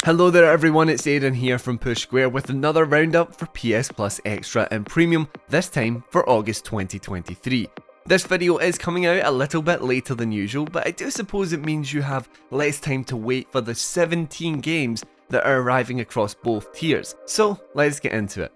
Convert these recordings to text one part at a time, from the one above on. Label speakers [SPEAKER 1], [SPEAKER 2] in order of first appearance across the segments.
[SPEAKER 1] Hello there everyone, it's Aidan here from Push Square with another roundup for PS Plus Extra and Premium, this time for August 2023. This video is coming out a little bit later than usual, but I do suppose it means you have less time to wait for the 17 games that are arriving across both tiers. So let's get into it.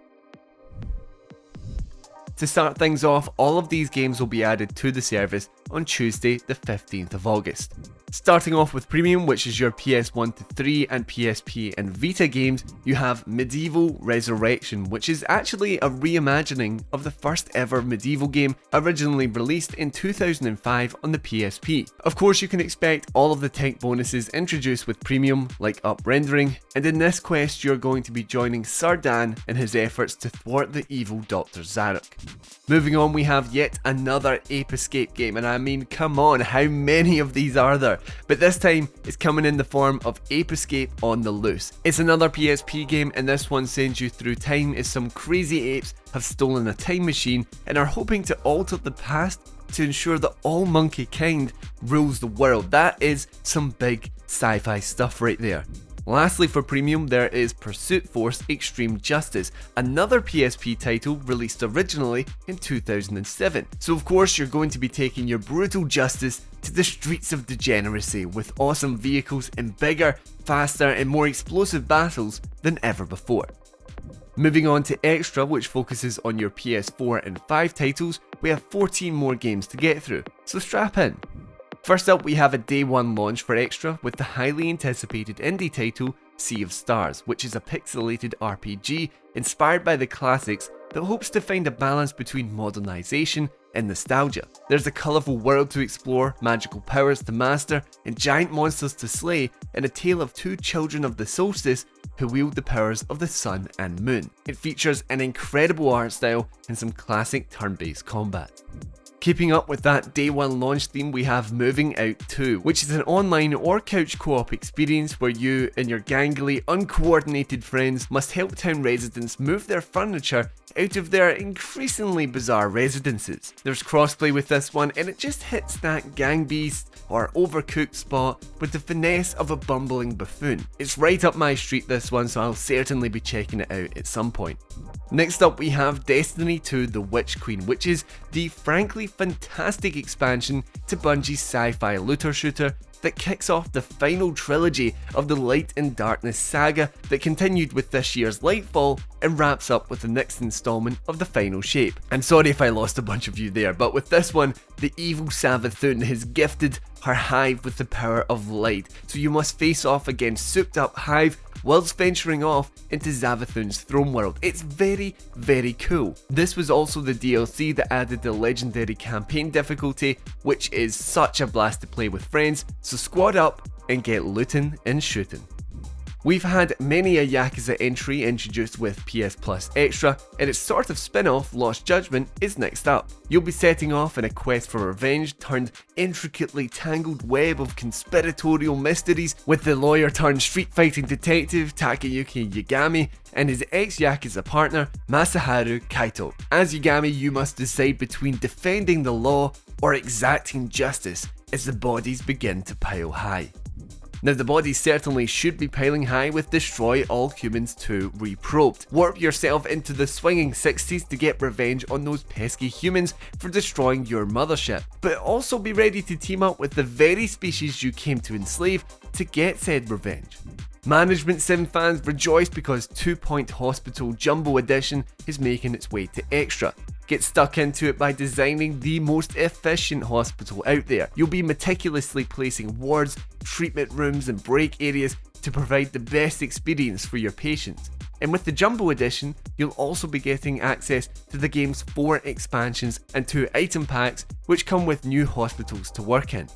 [SPEAKER 1] To start things off, all of these games will be added to the service on Tuesday the 15th of August. Starting off with Premium, which is your PS1 to 3 and PSP and Vita games, you have Medieval Resurrection, which is actually a reimagining of the first ever medieval game originally released in 2005 on the PSP. Of course, you can expect all of the tech bonuses introduced with Premium, like up rendering, and in this quest you're going to be joining Sir Dan in his efforts to thwart the evil Dr. Zarok. Moving on, we have yet another Ape Escape game, and I mean, come on, how many of these are there? But this time, it's coming in the form of Ape Escape on the Loose. It's another PSP game, and this one sends you through time as some crazy apes have stolen a time machine and are hoping to alter the past to ensure that all monkey kind rules the world. That is some big sci-fi stuff right there. Lastly, for Premium, there is Pursuit Force Extreme Justice, another PSP title released originally in 2007. So of course you're going to be taking your brutal justice to the streets of degeneracy with awesome vehicles and bigger, faster and more explosive battles than ever before. Moving on to Extra, which focuses on your PS4 and 5 titles, we have 14 more games to get through, so strap in. First up, we have a day one launch for Extra with the highly anticipated indie title Sea of Stars, which is a pixelated RPG inspired by the classics that hopes to find a balance between modernization and nostalgia. There's a colourful world to explore, magical powers to master, and giant monsters to slay, and a tale of two children of the solstice who wield the powers of the sun and moon. It features an incredible art style and some classic turn-based combat. Keeping up with that day one launch theme, we have Moving Out 2, which is an online or couch co-op experience where you and your gangly, uncoordinated friends must help town residents move their furniture out of their increasingly bizarre residences. There's crossplay with this one, and it just hits that gang beast or overcooked spot with the finesse of a bumbling buffoon. It's right up my street, this one, so I'll certainly be checking it out at some point. Next up, we have Destiny 2 The Witch Queen, which is the frankly fantastic expansion to Bungie's sci-fi looter shooter that kicks off the final trilogy of the Light and Darkness saga that continued with this year's Lightfall and wraps up with the next installment of the Final Shape. I'm sorry if I lost a bunch of you there, but with this one, the evil Savathun has gifted her hive with the power of light, so you must face off against souped up hive whilst venturing off into Savathun's throne world. It's very, very cool. This was also the DLC that added the legendary campaign difficulty, which is such a blast to play with friends, so squad up and get looting and shooting. We've had many a Yakuza entry introduced with PS Plus Extra, and its sort of spin-off, Lost Judgement, is next up. You'll be setting off in a quest for revenge turned intricately tangled web of conspiratorial mysteries with the lawyer turned street fighting detective Takayuki Yagami and his ex-Yakuza partner Masaharu Kaito. As Yagami, you must decide between defending the law or exacting justice as the bodies begin to pile high. Now, the bodies certainly should be piling high with Destroy All Humans 2 Reprobed. Warp yourself into the swinging 60s to get revenge on those pesky humans for destroying your mothership, but also be ready to team up with the very species you came to enslave to get said revenge. Management Sim fans rejoice because 2 Point Hospital Jumbo Edition is making its way to Extra. Get stuck into it by designing the most efficient hospital out there. You'll be meticulously placing wards, treatment rooms and break areas to provide the best experience for your patients. And with the Jumbo Edition, you'll also be getting access to the game's 4 expansions and 2 item packs, which come with new hospitals to work in.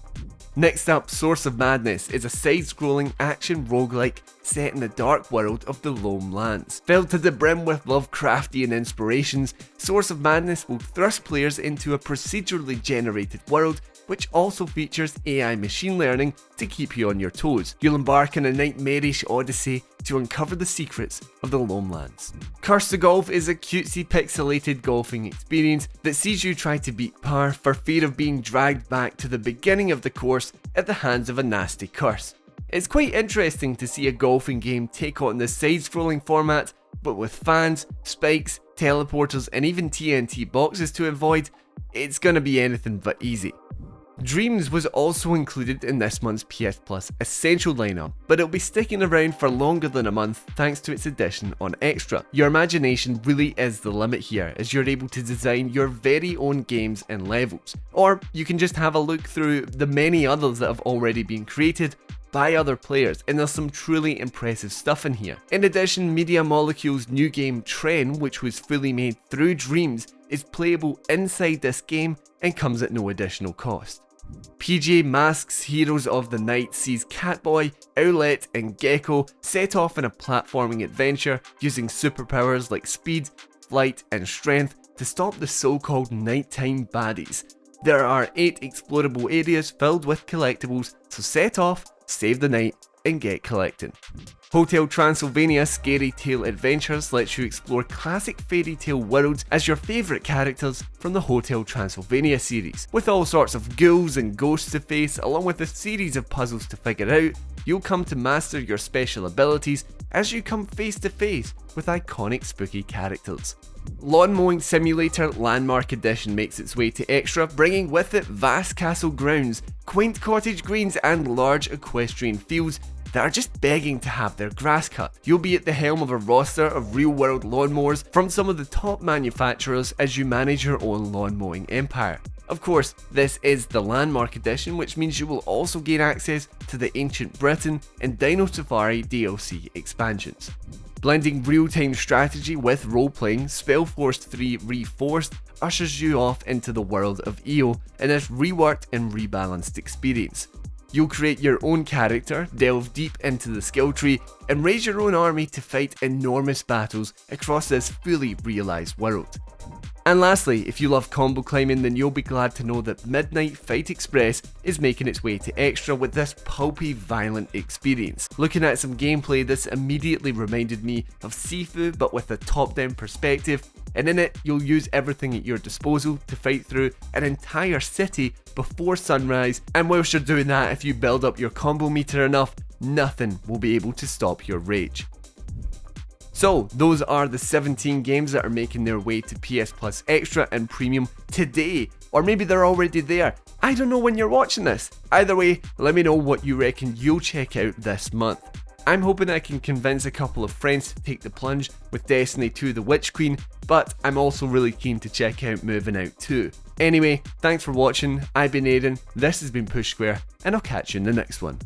[SPEAKER 1] Next up, Source of Madness is a side-scrolling action roguelike set in the dark world of the Lone Lands. Filled to the brim with Lovecraftian inspirations, Source of Madness will thrust players into a procedurally generated world which also features AI machine learning to keep you on your toes. You'll embark on a nightmarish odyssey to uncover the secrets of the Lone Lands. Curse to Golf is a cutesy pixelated golfing experience that sees you try to beat par for fear of being dragged back to the beginning of the course at the hands of a nasty curse. It's quite interesting to see a golfing game take on the side-scrolling format, but with fans, spikes, teleporters and even TNT boxes to avoid, it's gonna be anything but easy. Dreams was also included in this month's PS Plus Essential lineup, but it'll be sticking around for longer than a month thanks to its addition on Extra. Your imagination really is the limit here, as you're able to design your very own games and levels. Or you can just have a look through the many others that have already been created by other players, and there's some truly impressive stuff in here. In addition, Media Molecule's new game Tren, which was fully made through Dreams, is playable inside this game and comes at no additional cost. PJ Masks' Heroes of the Night sees Catboy, Owlette and Gecko set off in a platforming adventure using superpowers like speed, flight and strength to stop the so-called nighttime baddies. There are 8 explorable areas filled with collectibles, so set off, save the night and get collecting. Hotel Transylvania Scary Tale Adventures lets you explore classic fairy tale worlds as your favourite characters from the Hotel Transylvania series. With all sorts of ghouls and ghosts to face, along with a series of puzzles to figure out, you'll come to master your special abilities as you come face to face with iconic spooky characters. Lawn Mowing Simulator Landmark Edition makes its way to Extra, bringing with it vast castle grounds, quaint cottage greens and large equestrian fields that are just begging to have their grass cut. You'll be at the helm of a roster of real-world lawnmowers from some of the top manufacturers as you manage your own lawn mowing empire. Of course, this is the Landmark Edition, which means you will also gain access to the Ancient Britain and Dino Safari DLC expansions. Blending real-time strategy with role-playing, Spellforce 3 Reforced ushers you off into the world of EO in this reworked and rebalanced experience. You'll create your own character, delve deep into the skill tree, and raise your own army to fight enormous battles across this fully realised world. And lastly, if you love combo climbing, then you'll be glad to know that Midnight Fight Express is making its way to Extra with this pulpy, violent experience. Looking at some gameplay, this immediately reminded me of Sifu, but with a top-down perspective, and in it, you'll use everything at your disposal to fight through an entire city before sunrise, and whilst you're doing that, if you build up your combo meter enough, nothing will be able to stop your rage. So, those are the 17 games that are making their way to PS Plus Extra and Premium today, or maybe they're already there. I don't know when you're watching this. Either way, let me know what you reckon you'll check out this month. I'm hoping I can convince a couple of friends to take the plunge with Destiny 2 The Witch Queen, but I'm also really keen to check out Moving Out too. Anyway, thanks for watching, I've been Aidan, this has been Push Square, and I'll catch you in the next one.